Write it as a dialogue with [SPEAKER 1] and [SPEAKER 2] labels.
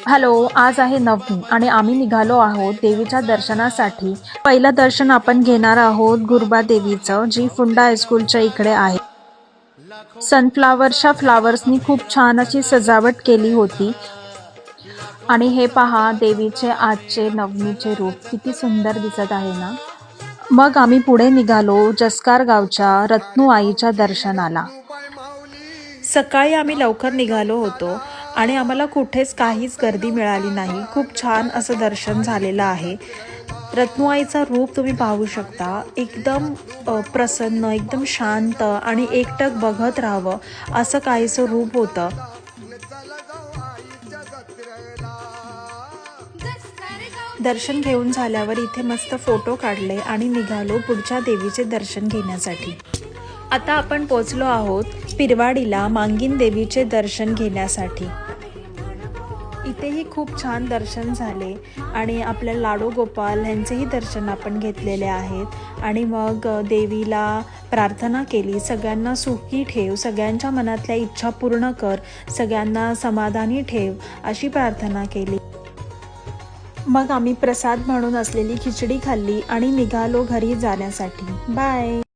[SPEAKER 1] Hello, आज आहे नवमी आणि आम्ही निघालो आहोत देवीच्या दर्शनासाठी. पहिलं दर्शन आपण घेणार आहोत गुरुबा देवीचं, जी फुंडा हायस्कूलच्या इकडे आहे. सनफ्लावरच्या फ्लावर्सनी खूप छान अशी सजावट केली होती. आणि हे पहा, देवीचे आजचे नवमीचे रूप किती सुंदर दिसत आहे ना. मग आम्ही पुढे निघालो जसकार गावच्या रत्नू आईच्या दर्शनाला. सकाळी आम्ही लवकर निघालो होतो आणि आम्हाला कुठेच काहीच गर्दी मिळाली नाही. खूप छान असं दर्शन झालेलं आहे. रत्नूआईचं रूप तुम्ही पाहू शकता. एकदम प्रसन्न, एकदम शांत आणि एकटक बघत राहावं असं काहीसं रूप होतं. दर्शन घेऊन झाल्यावर इथे मस्त फोटो काढले आणि निघालो पुढच्या देवीचे दर्शन घेण्यासाठी. आता आपण पोचलो आहोत पिरवाडीला मांगीन देवीचे दर्शन घेण्यासाठी. इथेही खूप छान दर्शन झाले आणि आपल्या लाडू गोपाल यांचेही दर्शन आपण घेतलेले आहेत. आणि मग देवीला प्रार्थना केली, सगळ्यांना सुखी ठेव, सगळ्यांच्या मनातल्या इच्छा पूर्ण कर, सगळ्यांना समाधानी ठेव अशी प्रार्थना केली. मग आम्ही प्रसाद म्हणून असलेली खिचडी खाल्ली आणि निघालो घरी जाण्यासाठी. बाय.